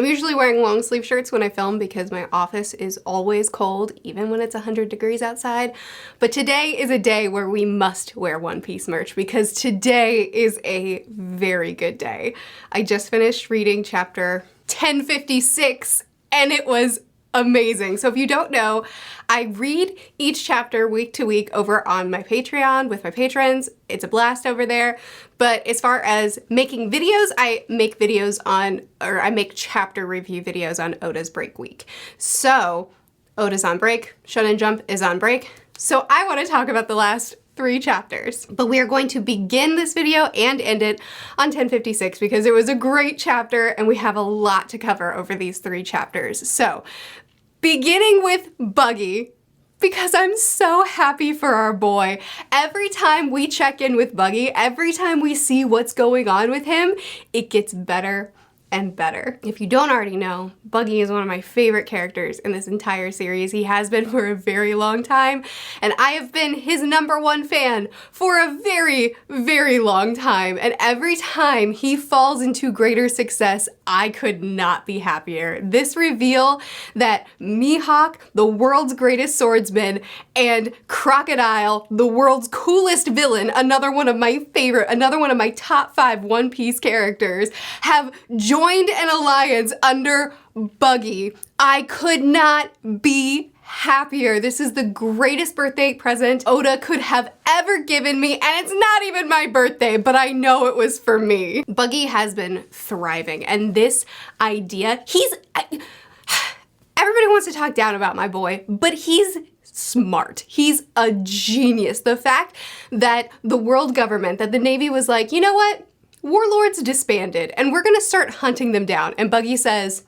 I'm usually wearing long sleeve shirts when I film because my office is always cold, even when it's 100 degrees outside. But today is a day where we must wear One Piece merch because today is a very good day. I just finished reading chapter 1056 and it was amazing. So if you don't know, I read each chapter week to week over on my Patreon with my patrons. It's a blast over there. But as far as making videos, I make chapter review videos on Oda's break week. So Oda's on break, Shonen Jump is on break. So I want to talk about the last 3 chapters. But we are going to begin this video and end it on 1056 because it was a great chapter and we have a lot to cover over these 3 chapters. So beginning with Buggy, because I'm so happy for our boy. Every time we check in with Buggy, every time we see what's going on with him, it gets better and better. If you don't already know, Buggy is one of my favorite characters in this entire series. He has been for a very long time, and I have been his #1 fan for a very, very long time. And every time he falls into greater success, I could not be happier. This reveal that Mihawk, the world's greatest swordsman, and Crocodile, the world's coolest villain, another one of my top 5 One Piece characters, have joined an alliance under Buggy. I could not be happier. This is the greatest birthday present Oda could have ever given me, and it's not even my birthday, but I know it was for me. Buggy has been thriving, and this idea, everybody wants to talk down about my boy, but he's smart. He's a genius. The fact that the world government, that the Navy was like, you know what? Warlords disbanded, and we're gonna start hunting them down. And Buggy says,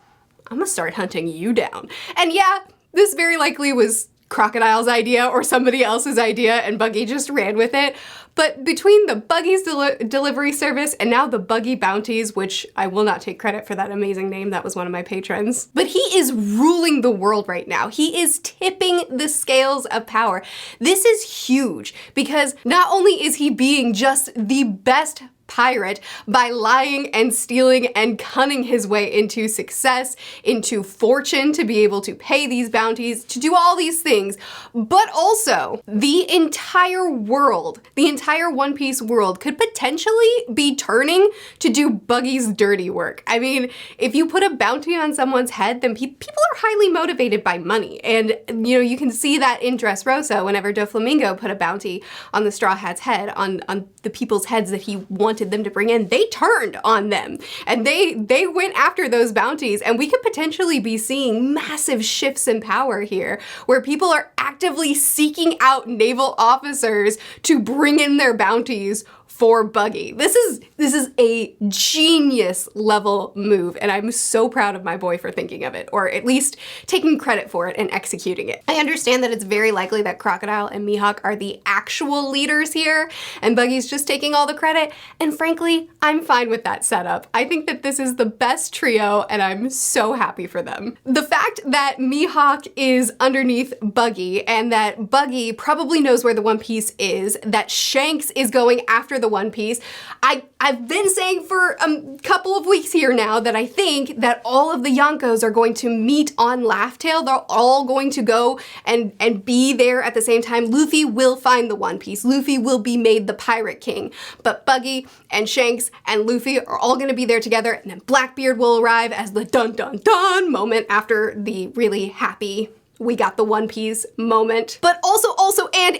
I'm gonna start hunting you down. And yeah, this very likely was Crocodile's idea or somebody else's idea, and Buggy just ran with it. But between the Buggy's delivery service and now the Buggy Bounties, which I will not take credit for that amazing name, that was one of my patrons, but he is ruling the world right now. He is tipping the scales of power. This is huge because not only is he being just the best pirate by lying and stealing and cunning his way into success, into fortune, to be able to pay these bounties, to do all these things, but also the entire world, the entire One Piece world could potentially be turning to do Buggy's dirty work. I mean, if you put a bounty on someone's head, then people are highly motivated by money. And you know, you can see that in Dressrosa whenever Doflamingo put a bounty on the Straw Hat's head, on the people's heads that he wanted them to bring in, they turned on them and they went after those bounties, and we could potentially be seeing massive shifts in power here where people are actively seeking out naval officers to bring in their bounties for Buggy. This is a genius level move, and I'm so proud of my boy for thinking of it, or at least taking credit for it and executing it. I understand that it's very likely that Crocodile and Mihawk are the actual leaders here, and Buggy's just taking all the credit, and frankly, I'm fine with that setup. I think that this is the best trio, and I'm so happy for them. The fact that Mihawk is underneath Buggy, and that Buggy probably knows where the One Piece is, that Shanks is going after the One Piece. I've been saying for a couple of weeks here now that I think that all of the Yonkos are going to meet on Laugh Tale. They're all going to go and be there at the same time. Luffy will find the One Piece. Luffy will be made the Pirate King. But Buggy and Shanks and Luffy are all going to be there together, and then Blackbeard will arrive as the dun dun dun moment after the really happy we got the One Piece moment. But also,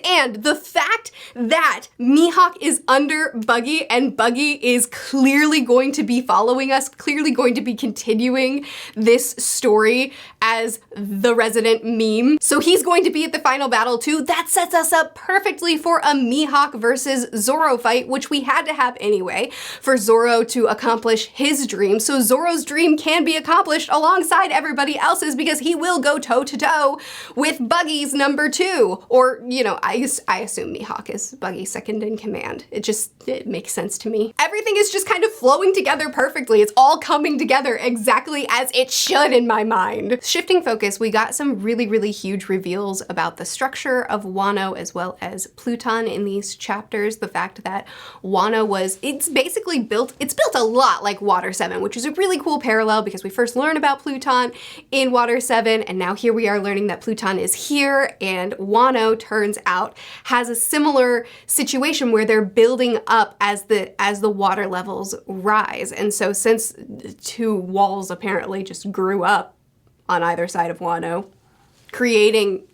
and the fact that Mihawk is under Buggy, and Buggy is clearly going to be following us, clearly going to be continuing this story as the resident meme. So he's going to be at the final battle too. That sets us up perfectly for a Mihawk versus Zoro fight, which we had to have anyway, for Zoro to accomplish his dream. So Zoro's dream can be accomplished alongside everybody else's because he will go toe to toe with Buggy's #2, or, you know, know, I assume Mihawk is Buggy's second in command. It makes sense to me. Everything is just kind of flowing together perfectly. It's all coming together exactly as it should in my mind. Shifting focus, we got some really, really huge reveals about the structure of Wano as well as Pluton in these chapters. The fact that Wano it's built a lot like Water 7, which is a really cool parallel because we first learn about Pluton in Water 7, and now here we are learning that Pluton is here, and Wano turns out has a similar situation where they're building up as the water levels rise. And so since two walls apparently just grew up on either side of Wano, creating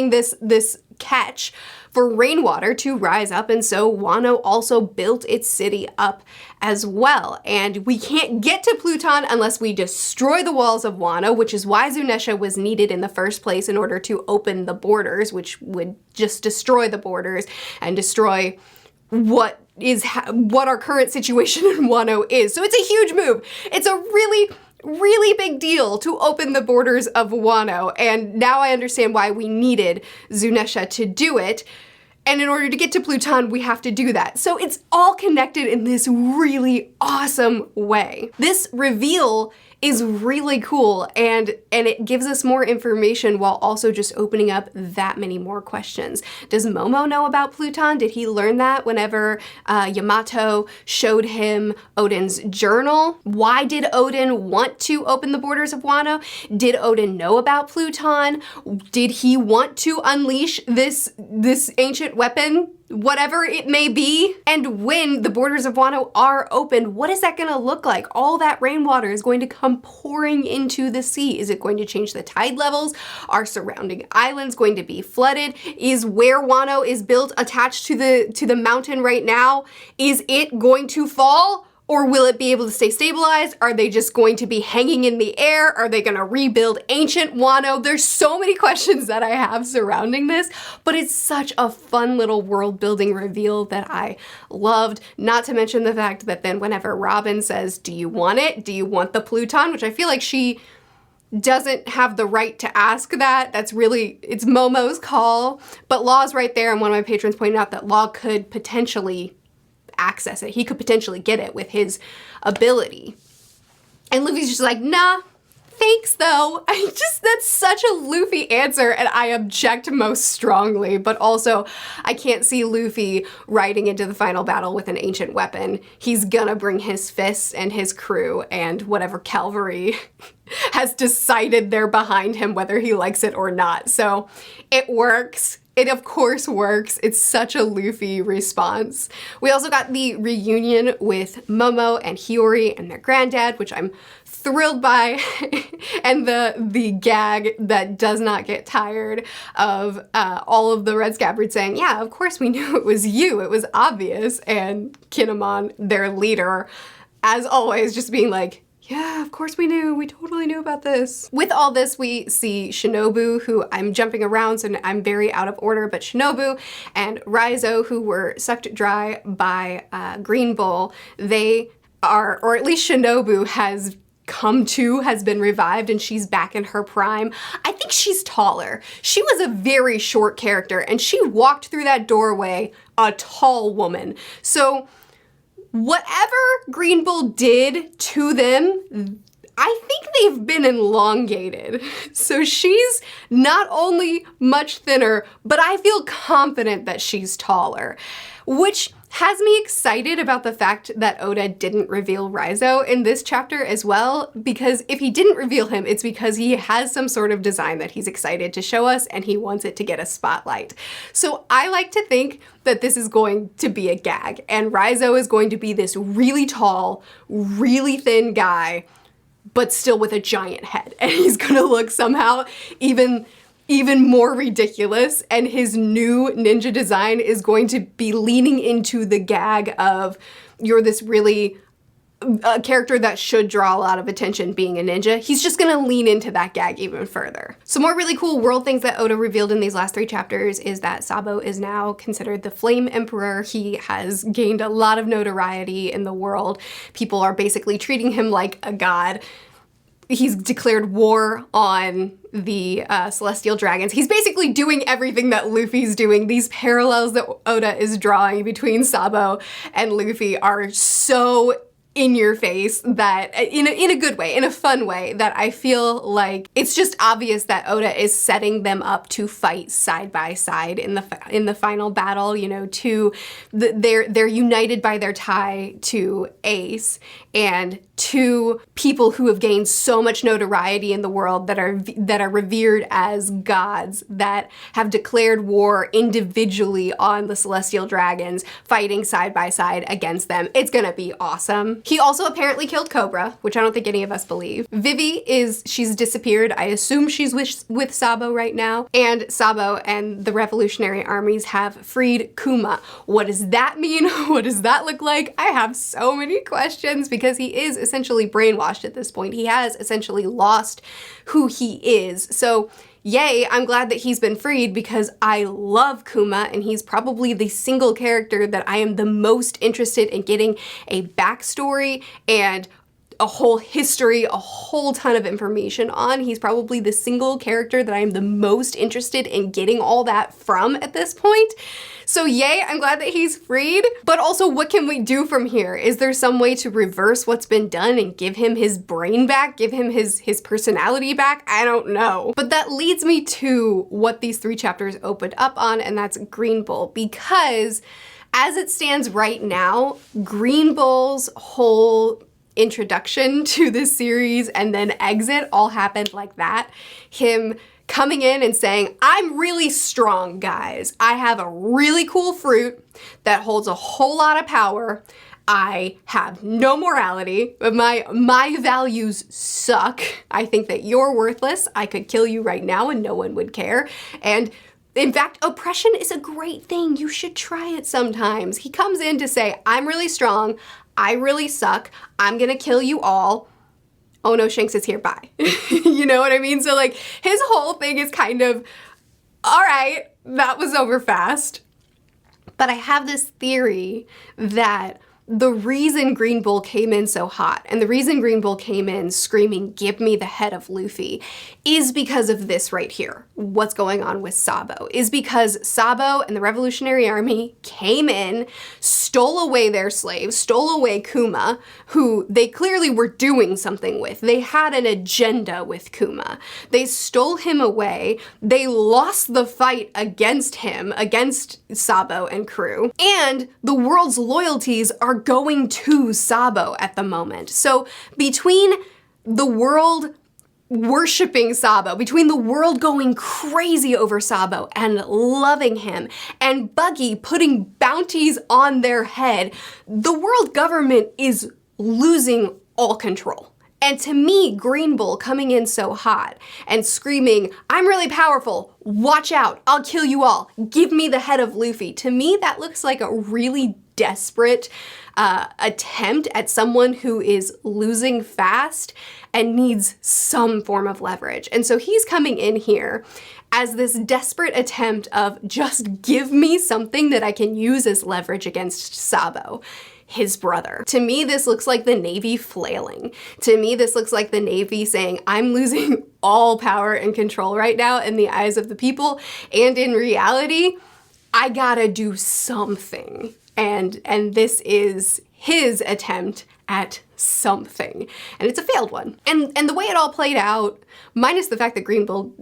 this catch for rainwater to rise up, and so Wano also built its city up as well. And we can't get to Pluton unless we destroy the walls of Wano, which is why Zunisha was needed in the first place in order to open the borders, which would just destroy the borders and destroy what our current situation in Wano is. So it's a huge move. It's a really big deal to open the borders of Wano, and now I understand why we needed Zunisha to do it. And in order to get to Pluton, we have to do that. So it's all connected in this really awesome way. This reveal is really cool, and it gives us more information while also just opening up that many more questions. Does Momo know about Pluton? Did he learn that whenever Yamato showed him Odin's journal? Why did Odin want to open the borders of Wano? Did Odin know about Pluton? Did he want to unleash this ancient weapon? Whatever it may be. And when the borders of Wano are opened, what is that gonna look like? All that rainwater is going to come pouring into the sea. Is it going to change the tide levels? Are surrounding islands going to be flooded? Is where Wano is built attached to the mountain right now? Is it going to fall? Or will it be able to stay stabilized? Are they just going to be hanging in the air? Are they gonna rebuild ancient Wano? There's so many questions that I have surrounding this, but it's such a fun little world building reveal that I loved. Not to mention the fact that then whenever Robin says, do you want it? Do you want the Pluton? Which I feel like she doesn't have the right to ask that. It's Momo's call, but Law's right there, and one of my patrons pointed out that Law could potentially access it. He could potentially get it with his ability. And Luffy's just like, nah, thanks though. That's such a Luffy answer, and I object most strongly, but also I can't see Luffy riding into the final battle with an ancient weapon. He's gonna bring his fists and his crew and whatever cavalry has decided they're behind him, whether he likes it or not. So it works. It of course works. It's such a Luffy response. We also got the reunion with Momo and Hiori and their granddad, which I'm thrilled by, and the gag that does not get tired of all of the Red Scabbards saying, yeah, of course we knew it was you. It was obvious. And Kinemon, their leader, as always, just being like, yeah, of course we knew. We totally knew about this. With all this, we see Shinobu, who I'm jumping around, so I'm very out of order, but Shinobu and Raizo, who were sucked dry by Green Bull, they are, or at least Shinobu has been revived, and she's back in her prime. I think she's taller. She was a very short character, and she walked through that doorway a tall woman. So whatever Green Bull did to them, I think they've been elongated. So she's not only much thinner, but I feel confident that she's taller, which has me excited about the fact that Oda didn't reveal Raizo in this chapter as well, because if he didn't reveal him, it's because he has some sort of design that he's excited to show us and he wants it to get a spotlight. So I like to think that this is going to be a gag, and Raizo is going to be this really tall, really thin guy, but still with a giant head, and he's gonna look somehow even more ridiculous, and his new ninja design is going to be leaning into the gag of you're this really a character that should draw a lot of attention being a ninja. He's just gonna lean into that gag even further. Some more really cool world things that Oda revealed in these last 3 chapters is that Sabo is now considered the Flame Emperor. He has gained a lot of notoriety in the world. People are basically treating him like a god. he's declared war on the celestial dragons. He's basically doing everything that Luffy's doing. These parallels that Oda is drawing between Sabo and Luffy are so in your face, that in a good way, in a fun way, that I feel like it's just obvious that Oda is setting them up to fight side by side in the final battle. You know, they're united by their tie to Ace and two people who have gained so much notoriety in the world, that are revered as gods, that have declared war individually on the celestial dragons, fighting side by side against them. It's gonna be awesome. He also apparently killed Cobra, which I don't think any of us believe. Vivi she's disappeared. I assume she's with Sabo right now. And Sabo and the revolutionary armies have freed Kuma. What does that mean? What does that look like? I have so many questions, because he is essentially brainwashed at this point. He has essentially lost who he is. So yay, I'm glad that he's been freed, because I love Kuma, and he's probably the single character that I am the most interested in getting a backstory and a whole history, a whole ton of information on. He's probably the single character that I am the most interested in getting all that from at this point. So yay, I'm glad that he's freed. But also, what can we do from here? Is there some way to reverse what's been done and give him his brain back? Give him his personality back? I don't know. But that leads me to what these 3 chapters opened up on, and that's Green Bull. Because as it stands right now, Green Bull's whole introduction to this series and then exit all happened like that. Him coming in and saying, I'm really strong, guys. I have a really cool fruit that holds a whole lot of power. I have no morality, but my values suck. I think that you're worthless. I could kill you right now and no one would care. And in fact, oppression is a great thing. You should try it sometimes. He comes in to say, I'm really strong. I really suck. I'm gonna kill you all. Oh no, Shanks is here, bye. You know what I mean? So like, his whole thing is kind of, all right, that was over fast. But I have this theory that the reason Green Bull came in so hot, and the reason Green Bull came in screaming, give me the head of Luffy, is because of this right here. What's going on with Sabo is because Sabo and the Revolutionary Army came in, stole away their slaves, stole away Kuma, who they clearly were doing something with. They had an agenda with Kuma. They stole him away. They lost the fight against him, against Sabo and crew. And the world's loyalties are going to Sabo at the moment. So between the world worshiping Sabo, between the world going crazy over Sabo and loving him, and Buggy putting bounties on their head, the world government is losing all control. And to me, Green Bull coming in so hot and screaming, I'm really powerful, watch out, I'll kill you all, give me the head of Luffy. To me, that looks like a really desperate attempt at someone who is losing fast and needs some form of leverage. And so he's coming in here as this desperate attempt of just give me something that I can use as leverage against Sabo, his brother. To me, this looks like the Navy flailing. To me, this looks like the Navy saying, I'm losing all power and control right now in the eyes of the people, and in reality, I gotta do something. And this is his attempt at something. And it's a failed one. And the way it all played out, minus the fact that Green Bull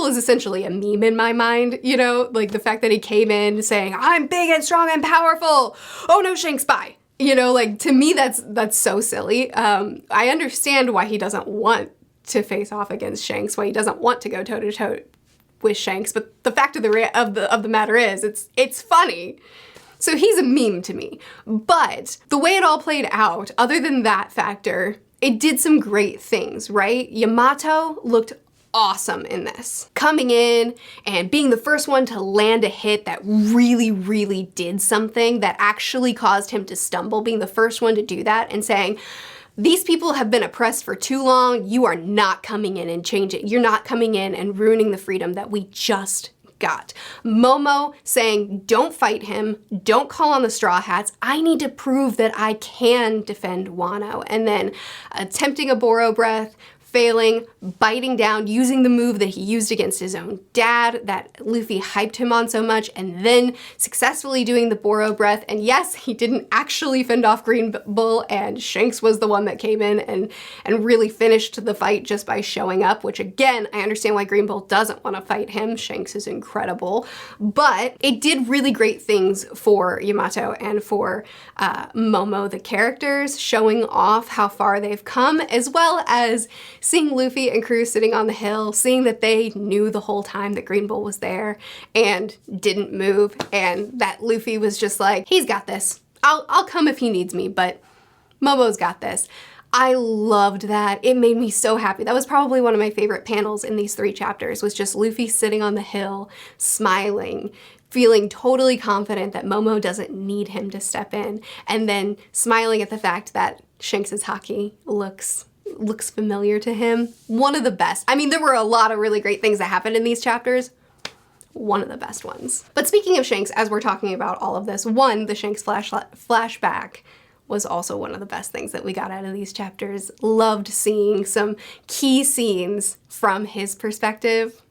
is essentially a meme in my mind, you know, like the fact that he came in saying, I'm big and strong and powerful. Oh no, Shanks, bye. You know, like to me, that's so silly. I understand why he doesn't want to face off against Shanks, why he doesn't want to go toe to toe with Shanks, but the fact of the matter is, it's funny. So he's a meme to me. But the way it all played out, other than that factor, it did some great things, right? Yamato looked awesome in this. Coming in and being the first one to land a hit that really, really did something, that actually caused him to stumble, being the first one to do that and saying, these people have been oppressed for too long. You are not coming in and changing. You're not coming in and ruining the freedom that we just got Momo saying, don't fight him, don't call on the Straw Hats, I need to prove that I can defend Wano. And then attempting a Boro breath, failing, biting down, using the move that he used against his own dad that Luffy hyped him on so much, and then successfully doing the Boro breath. And yes, he didn't actually fend off Green Bull, and Shanks was the one that came in and really finished the fight just by showing up, which again, I understand why Green Bull doesn't want to fight him. Shanks is incredible, but it did really great things for Yamato and for Momo, the characters, showing off how far they've come, as well as seeing Luffy and crew sitting on the hill, seeing that they knew the whole time that Green Bull was there and didn't move, and that Luffy was just like, he's got this. I'll come if he needs me, but Momo's got this. I loved that. It made me so happy. That was probably one of my favorite panels in these 3 chapters, was just Luffy sitting on the hill, smiling, feeling totally confident that Momo doesn't need him to step in, and then smiling at the fact that Shanks' haki looks familiar to him. One of the best. I mean, there were a lot of really great things that happened in these chapters. One of the best ones. But speaking of Shanks, as we're talking about all of this, the Shanks flashback was also one of the best things that we got out of these chapters. Loved seeing some key scenes from his perspective.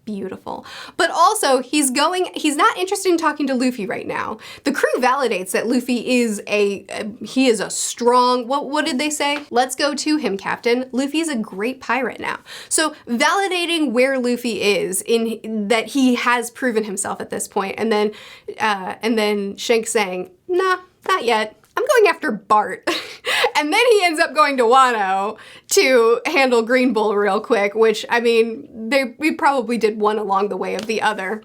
Beautiful. But also, he's not interested in talking to Luffy right now. The crew validates that Luffy is he is a strong, what did they say? Let's go to him, Captain. Luffy's a great pirate now. So validating where Luffy is, in that he has proven himself at this point, and then Shanks saying, nah, not yet. I'm going after Bart. And then he ends up going to Wano to handle Green Bull real quick, which, I mean, we probably did one along the way of the other.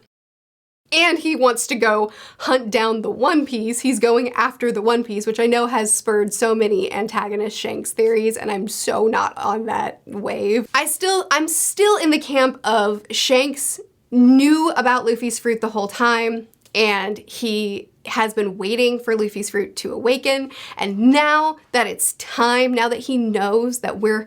And he wants to go hunt down the One Piece. He's going after the One Piece, which I know has spurred so many antagonist Shanks theories, and I'm so not on that wave. I'm still in the camp of Shanks knew about Luffy's fruit the whole time, and he has been waiting for Luffy's fruit to awaken, and now that it's time, now that he knows that we're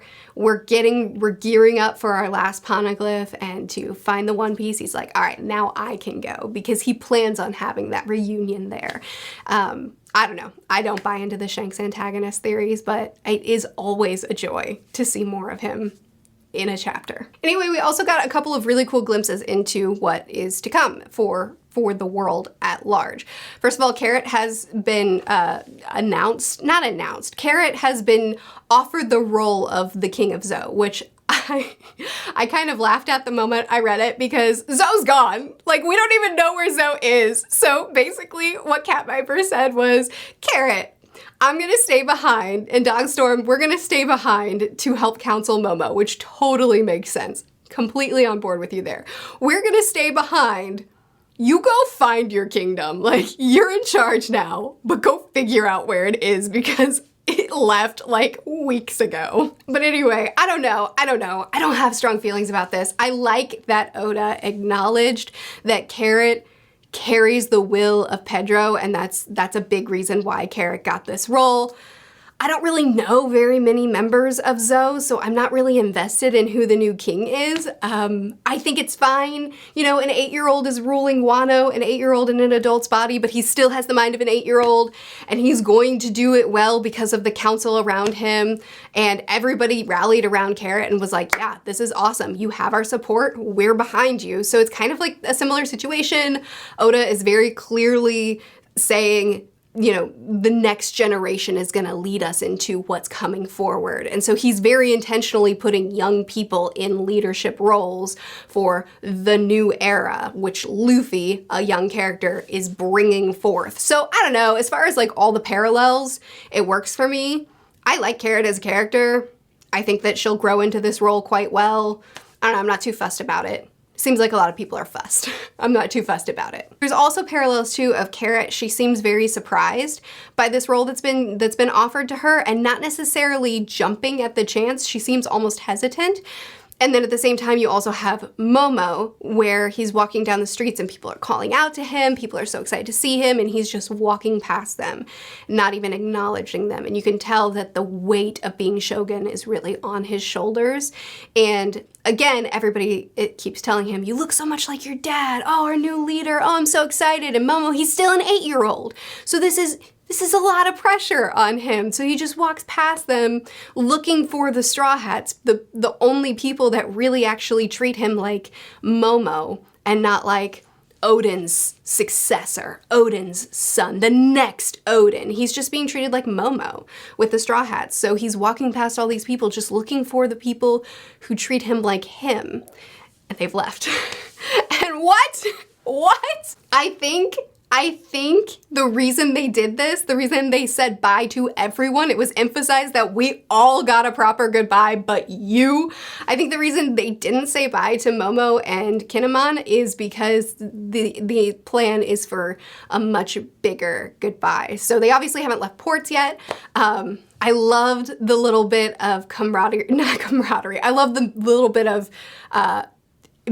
gearing up for our last poneglyph and to find the One Piece, he's like, all right, now I can go, because he plans on having that reunion there. I don't know. I don't buy into the Shanks antagonist theories, but it is always a joy to see more of him in a chapter. Anyway, we also got a couple of really cool glimpses into what is to come for the world at large. First of all, Carrot has been Carrot has been offered the role of the King of Zou, which I kind of laughed at the moment I read it, because Zou's gone. Like, we don't even know where Zou is. So basically what Cat Viper said was, Carrot, I'm gonna stay behind, and Dogstorm, we're gonna stay behind to help counsel Momo, which totally makes sense. Completely on board with you there. We're gonna stay behind. You go find your kingdom. Like, you're in charge now, but go figure out where it is, because it left like weeks ago. But anyway, I don't know. I don't have strong feelings about this. I like that Oda acknowledged that Carrot carries the will of Pedro, and that's a big reason why Carrot got this role. I don't really know very many members of Zou, so I'm not really invested in who the new king is. I think it's fine. You know, an 8-year-old is ruling Wano, an 8-year-old in an adult's body, but he still has the mind of an 8-year-old, and he's going to do it well because of the council around him. And everybody rallied around Carrot and was like, yeah, this is awesome. You have our support. We're behind you. So it's kind of like a similar situation. Oda is very clearly saying, you know, the next generation is gonna lead us into what's coming forward. And so he's very intentionally putting young people in leadership roles for the new era, which Luffy, a young character, is bringing forth. So I don't know, as far as like all the parallels, it works for me. I like Carrot as a character. I think that she'll grow into this role quite well. I don't know, I'm not too fussed about it. Seems like a lot of people are fussed. I'm not too fussed about it. There's also parallels too of Carrot. She seems very surprised by this role that's been offered to her, and not necessarily jumping at the chance. She seems almost hesitant. And then at the same time, you also have Momo, where he's walking down the streets and people are calling out to him. People are so excited to see him, and he's just walking past them, not even acknowledging them. And you can tell that the weight of being Shogun is really on his shoulders. And again, everybody, it keeps telling him, you look so much like your dad. Oh, our new leader. Oh, I'm so excited. And Momo, he's still an 8-year-old. So this is a lot of pressure on him. So he just walks past them looking for the Straw Hats, the only people that really actually treat him like Momo and not like Odin's successor, Odin's son, the next Odin. He's just being treated like Momo with the Straw Hats. So he's walking past all these people just looking for the people who treat him like him. And they've left. And what? I think the reason they did this, the reason they said bye to everyone, it was emphasized that we all got a proper goodbye, but you. I think the reason they didn't say bye to Momo and Kinemon is because the plan is for a much bigger goodbye. So they obviously haven't left ports yet. I loved the little bit of not camaraderie. I love the little bit of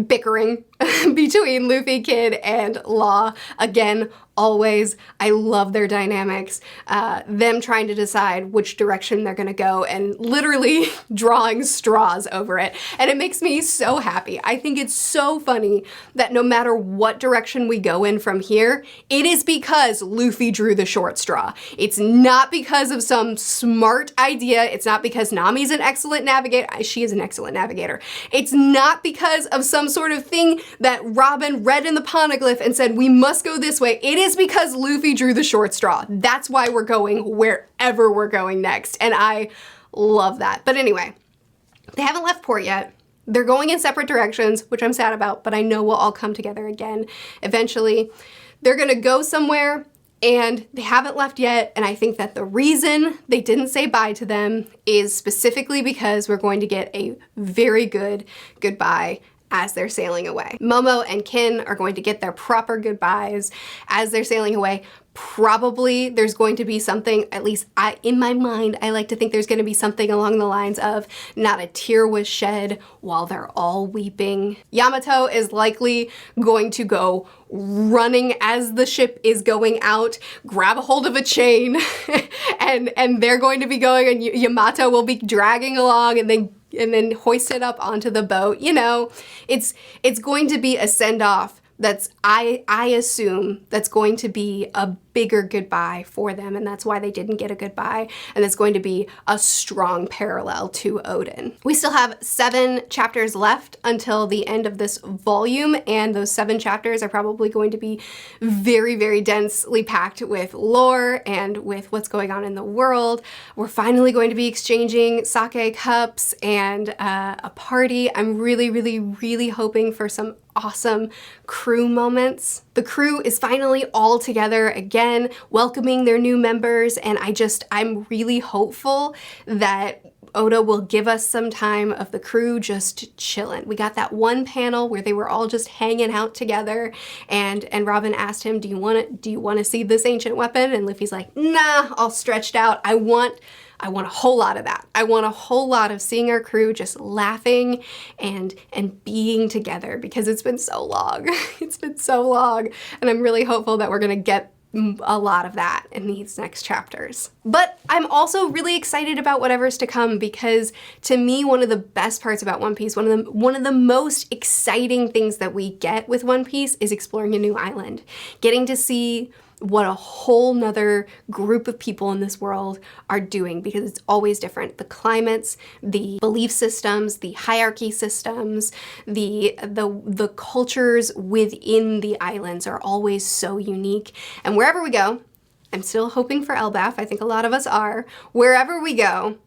bickering between Luffy, Kid, and Law. Again, always, I love their dynamics. Them trying to decide which direction they're gonna go and literally drawing straws over it. And it makes me so happy. I think it's so funny that no matter what direction we go in from here, it is because Luffy drew the short straw. It's not because of some smart idea. It's not because Nami's an excellent navigator. She is an excellent navigator. It's not because of some sort of thing that Robin read in the poneglyph and said, we must go this way. It is because Luffy drew the short straw. That's why we're going wherever we're going next. And I love that. But anyway, they haven't left port yet. They're going in separate directions, which I'm sad about, but I know we'll all come together again eventually. They're gonna go somewhere and they haven't left yet. And I think that the reason they didn't say bye to them is specifically because we're going to get a very good goodbye as they're sailing away. Momo and Kin are going to get their proper goodbyes as they're sailing away. Probably there's going to be something, at least in my mind, I like to think there's going to be something along the lines of not a tear was shed while they're all weeping. Yamato is likely going to go running as the ship is going out, grab a hold of a chain, and they're going to be going, and Yamato will be dragging along and then hoist it up onto the boat. You know, it's going to be a send-off that's, I assume, that's going to be a bigger goodbye for them, and that's why they didn't get a goodbye, and it's going to be a strong parallel to Odin. We still have 7 chapters left until the end of this volume, and those 7 chapters are probably going to be very, very densely packed with lore and with what's going on in the world. We're finally going to be exchanging sake cups and a party. I'm really, really, really hoping for some awesome crew moments. The crew is finally all together again, welcoming their new members, and I'm really hopeful that Oda will give us some time of the crew just chilling. We got that one panel where they were all just hanging out together, and Robin asked him, do you want to see this ancient weapon? And Luffy's like, nah, all stretched out. I want a whole lot of that. I want a whole lot of seeing our crew just laughing and being together, because it's been so long. It's been so long, and I'm really hopeful that we're gonna get a lot of that in these next chapters. But I'm also really excited about whatever's to come, because to me, one of the best parts about One Piece, one of the most exciting things that we get with One Piece is exploring a new island. Getting to see what a whole nother group of people in this world are doing, because it's always different. The climates, the belief systems, the hierarchy systems, the cultures within the islands are always so unique. And wherever we go, I'm still hoping for Elbaf. I think a lot of us are. Wherever we go,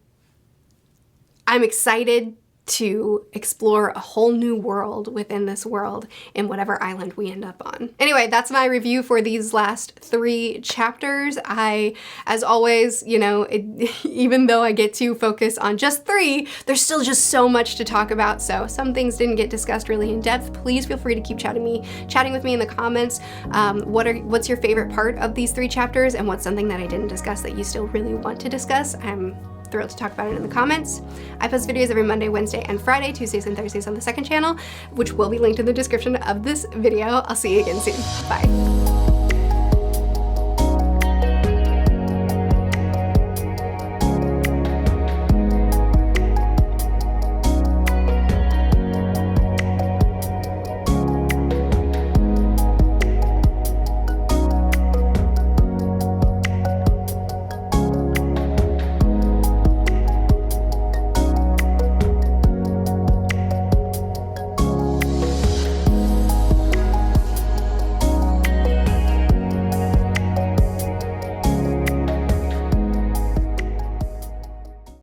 I'm excited to explore a whole new world within this world in whatever island we end up on. Anyway, that's my review for these last 3 chapters. As always, you know, even though I get to focus on just 3, there's still just so much to talk about. So some things didn't get discussed really in depth. Please feel free to keep chatting with me in the comments. What's your favorite part of these 3 chapters, and what's something that I didn't discuss that you still really want to discuss? thrilled to talk about it in the comments. I post videos every Monday, Wednesday, and Friday, Tuesdays and Thursdays on the second channel, which will be linked in the description of this video. I'll see you again soon. Bye.